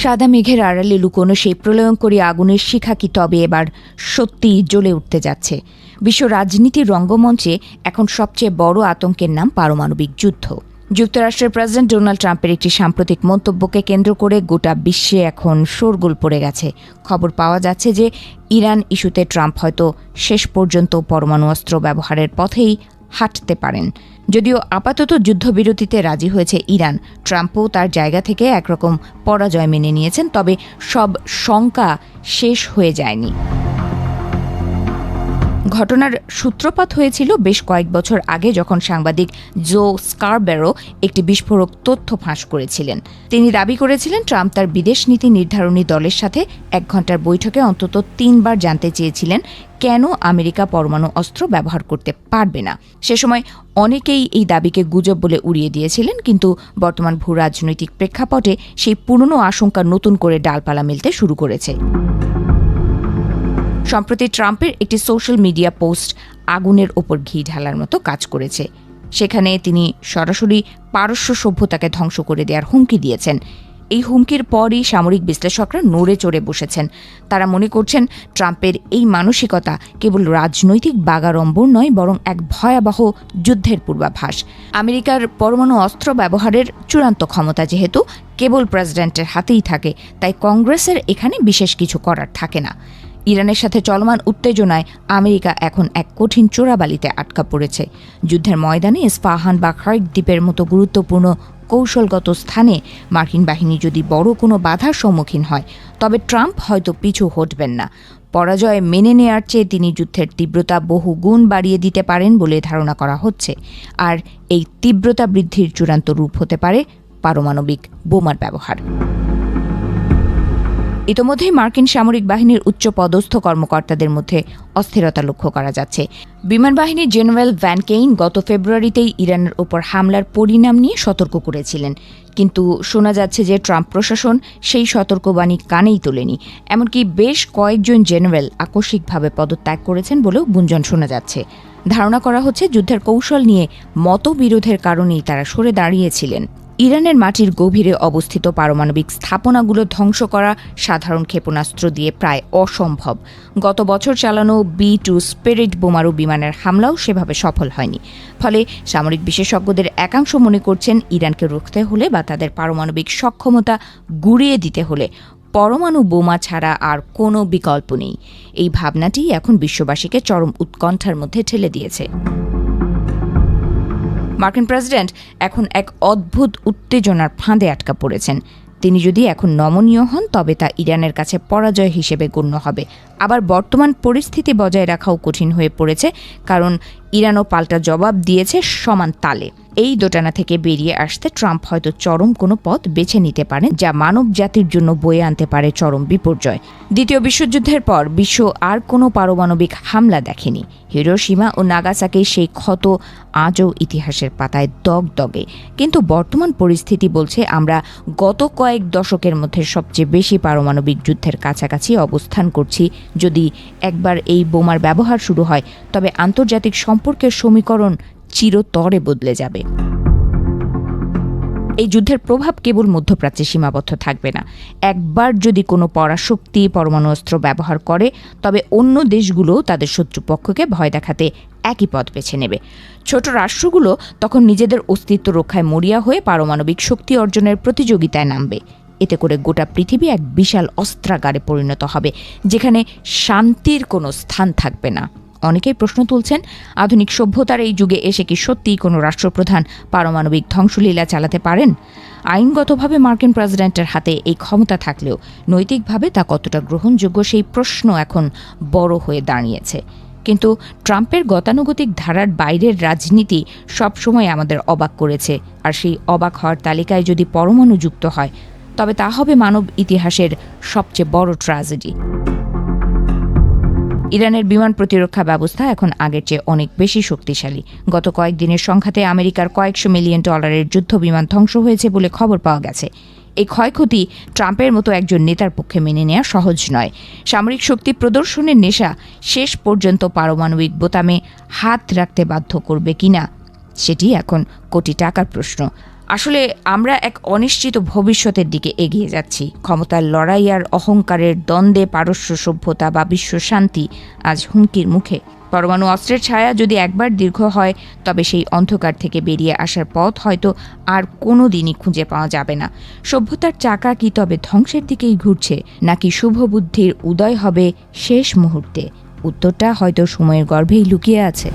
সাদা মেঘের আড়ালে লুকোনো সেই প্রলয়ঙ্করী আগুনের শিখা কি তবে এবার সত্যিই জ্বলে উঠতে যাচ্ছে? বিশ্ব রাজনীতির রঙ্গমঞ্চে এখন সবচেয়ে বড় আতঙ্কের নাম পারমাণবিক যুদ্ধ। যুক্তরাষ্ট্রের প্রেসিডেন্ট ডোনাল্ড ট্রাম্পের একটি সাম্প্রতিক মন্তব্যকে কেন্দ্র করে গোটা বিশ্বে এখন শোরগোল পড়ে গেছে। খবর পাওয়া যাচ্ছে যে ইরান ইস্যুতে ট্রাম্প হয়তো শেষ পর্যন্ত পরমাণু অস্ত্র ব্যবহারের পথেই হাঁটতে পারেন। যদিও আপাতত যুদ্ধবিরতিতে রাজি হয়েছে ইরান, ট্রাম্পও তার জায়গা থেকে একরকম পরাজয় মেনে নিয়েছেন, তবে সব শঙ্কা শেষ হয়ে যায়নি। ঘটনার সূত্রপাত হয়েছিল বেশ কয়েক বছর আগে, যখন সাংবাদিক জো স্কারবেরো একটি বিস্ফোরক তথ্য ফাঁস করেছিলেন। তিনি দাবি করেছিলেন ট্রাম্প তার বিদেশ নীতি নির্ধারণী দলের সাথে 1 ঘণ্টার বৈঠকে অন্তত 3 বার জানতে চেয়েছিলেন কেন আমেরিকা পরমাণু অস্ত্র ব্যবহার করতে পারবে না। সে সময় অনেকেই এই দাবিকে গুজব বলে উড়িয়ে দিয়েছিলেন, কিন্তু বর্তমান ভূ রাজনৈতিক প্রেক্ষাপটে সেই পুরনো আশঙ্কা নতুন করে ডালপালা মেলতে শুরু করেছে। সম্প্রতি ট্রাম্পের একটি সোশ্যাল মিডিয়া পোস্ট আগুনের ওপর ঘি ঢালার মতো কাজ করেছে। সেখানে তিনি সরাসরি পারস্য সভ্যতাকে ধ্বংস করে দেওয়ার হুমকি দিয়েছেন। এই হুমকির পরই সামরিক বিশ্লেষকরা নড়ে চড়ে বসেছেন। তারা মনে করছেন ট্রাম্পের এই মানসিকতা কেবল রাজনৈতিক বাগাড়ম্বর নয়, বরং এক ভয়াবহ যুদ্ধের পূর্বাভাস। আমেরিকার পরমাণু অস্ত্র ব্যবহারের চূড়ান্ত ক্ষমতা যেহেতু কেবল প্রেসিডেন্টের হাতেই থাকে, তাই কংগ্রেসের এখানে বিশেষ কিছু করার থাকে না। ইরানের সাথে চলমান উত্তেজনায় আমেরিকা এখন এক কঠিন চোরাবালিতে আটকা পড়েছে। যুদ্ধের ময়দানে ইস্পাহান বা খার্ক দ্বীপের মতো গুরুত্বপূর্ণ কৌশলগত স্থানে মার্কিন বাহিনী যদি বড় কোনো বাধার সম্মুখীন হয়, তবে ট্রাম্প হয়তো পিছু হটবেন না। পরাজয় মেনে নেয়ার চেয়ে তিনি যুদ্ধের তীব্রতা বহু গুণ বাড়িয়ে দিতে পারেন বলে ধারণা করা হচ্ছে। আর এই তীব্রতা বৃদ্ধির চূড়ান্ত রূপ হতে পারে পারমাণবিক বোমার ব্যবহার। ইতোমধ্যেই মার্কিন সামরিক বাহিনীর উচ্চপদস্থ কর্মকর্তাদের মধ্যে অস্থিরতা লক্ষ্য করা যাচ্ছে। বিমান বাহিনীর জেনারেল ভ্যান কেইন গত ফেব্রুয়ারিতেই ইরানের ওপর হামলার পরিণাম নিয়ে সতর্ক করেছিলেন, কিন্তু শোনা যাচ্ছে যে ট্রাম্প প্রশাসন সেই সতর্কবাণী কানেই তোলেনি। এমনকি বেশ কয়েকজন জেনারেল আকস্মিকভাবে পদত্যাগ করেছেন বলেও গুঞ্জন শোনা যাচ্ছে। ধারণা করা হচ্ছে যুদ্ধের কৌশল নিয়ে মতবিরোধের কারণেই তারা সরে দাঁড়িয়েছিলেন। ইরানের মাটির গভীরে অবস্থিত পারমাণবিক স্থাপনাগুলো ধ্বংস করা সাধারণ ক্ষেপণাস্ত্র দিয়ে প্রায় অসম্ভব। গত বছর চালানো B-2 স্পিরিট বোমারু বিমানের হামলাও সেভাবে সফল হয়নি। ফলে সামরিক বিশেষজ্ঞদের একাংশ মনে করছেন ইরানকে রুখতে হলে বা তাদের পারমাণবিক সক্ষমতা গুঁড়িয়ে দিতে হলে পরমাণু বোমা ছাড়া আর কোনো বিকল্প নেই। এই ভাবনাটি এখন বিশ্ববাসীকে চরম উৎকণ্ঠার মধ্যে ঠেলে দিয়েছে। মার্কিন প্রেসিডেন্ট এখন এক অদ্ভুত উত্তেজনার ফাঁদে আটকা পড়েছেন। তিনি যদি এখন নমনীয় হন, তবে তা ইরানের কাছে পরাজয় হিসেবে গণ্য হবে। আবার বর্তমান পরিস্থিতি বজায় রাখাও কঠিন হয়ে পড়েছে, কারণ ইরানও পাল্টা জবাব দিয়েছে সমান তালে। এই দোটানা থেকে বেরিয়ে আসতে ট্রাম্প হয়তো চরম কোনো পথ বেছে নিতে পারেন, যা মানব জাতির জন্য বয়ে আনতে পারে চরম বিপর্যয়। দ্বিতীয় বিশ্বযুদ্ধের পর বিশ্ব আর কোনো পারমাণবিক হামলা দেখেনি। হিরোশিমা ও নাগাসাকির সেই ক্ষত আজও ইতিহাসের পাতায় দগদগে। কিন্তু বর্তমান পরিস্থিতি বলছে আমরা গত কয়েক দশকের মধ্যে সবচেয়ে বেশি পারমাণবিক যুদ্ধের কাছাকাছি অবস্থান করছি। যদি একবার এই বোমার ব্যবহার শুরু হয়, তবে আন্তর্জাতিক সম্পর্কের সমীকরণ চিরতরে বদলে যাবে। এই যুদ্ধের প্রভাব কেবল মধ্যপ্রাচ্যে সীমাবদ্ধ থাকবে না। একবার যদি কোনো পরাশক্তি পরমাণু অস্ত্র ব্যবহার করে, তবে অন্য দেশগুলো তাদের শত্রুপক্ষকে ভয় দেখাতে একই পথ বেছে নেবে। ছোট রাষ্ট্রগুলো তখন নিজেদের অস্তিত্ব রক্ষায় মরিয়া হয়ে পারমাণবিক শক্তি অর্জনের প্রতিযোগিতায় নামবে। এতে করে গোটা পৃথিবী এক বিশাল অস্ত্রাগারে পরিণত হবে, যেখানে শান্তির কোনো স্থান থাকবে না। অনেকেই প্রশ্ন তুলছেন, আধুনিক সভ্যতার এই যুগে এসে কি সত্যিই কোনো রাষ্ট্রপ্রধান পারমাণবিক ধ্বংসলীলা চালাতে পারেন? আইনগতভাবে মার্কিন প্রেসিডেন্টের হাতে এই ক্ষমতা থাকলেও নৈতিকভাবে তা কতটা গ্রহণযোগ্য, সেই প্রশ্ন এখন বড় হয়ে দাঁড়িয়েছে। কিন্তু ট্রাম্পের গতানুগতিক ধারার বাইরের রাজনীতি সবসময় আমাদের অবাক করেছে, আর সেই অবাক হওয়ার তালিকায় যদি পরমাণু যুক্ত হয়, তবে তা হবে মানব ইতিহাসের সবচেয়ে বড় ট্র্যাজেডি। ইরানের বিমান প্রতিরক্ষা ব্যবস্থা এখন আগের চেয়ে অনেক বেশি শক্তিশালী। গত কয়েকদিনের সংঘাতে আমেরিকার কয়েকশো মিলিয়ন ডলারের যুদ্ধ বিমান ধ্বংস হয়েছে বলে খবর পাওয়া গেছে। এই ক্ষয়ক্ষতি ট্রাম্পের মতো একজন নেতার পক্ষে মেনে নেওয়া সহজ নয়। সামরিক শক্তি প্রদর্শনের নেশা শেষ পর্যন্ত পারমাণবিক বোতামে হাত রাখতে বাধ্য করবে কিনা, সেটি এখন কোটি টাকার প্রশ্ন। আসলে আমরা এক অনিশ্চিত ভবিষ্যতের দিকে এগিয়ে যাচ্ছি। ক্ষমতার লড়াই আর অহংকারের দ্বন্দ্বে পারস্য সভ্যতা বা বিশ্ব শান্তি আজ হুমকির মুখে। পরমাণু অস্ত্রের ছায়া যদি একবার দীর্ঘ হয়, তবে সেই অন্ধকার থেকে বেরিয়ে আসার পথ হয়তো আর কোনো দিনই খুঁজে পাওয়া যাবে না। সভ্যতার চাকা কি তবে ধ্বংসের দিকেই ঘুরছে, নাকি শুভ বুদ্ধির উদয় হবে শেষ মুহূর্তে? উত্তরটা হয়তো সময়ের গর্ভেই লুকিয়ে আছে।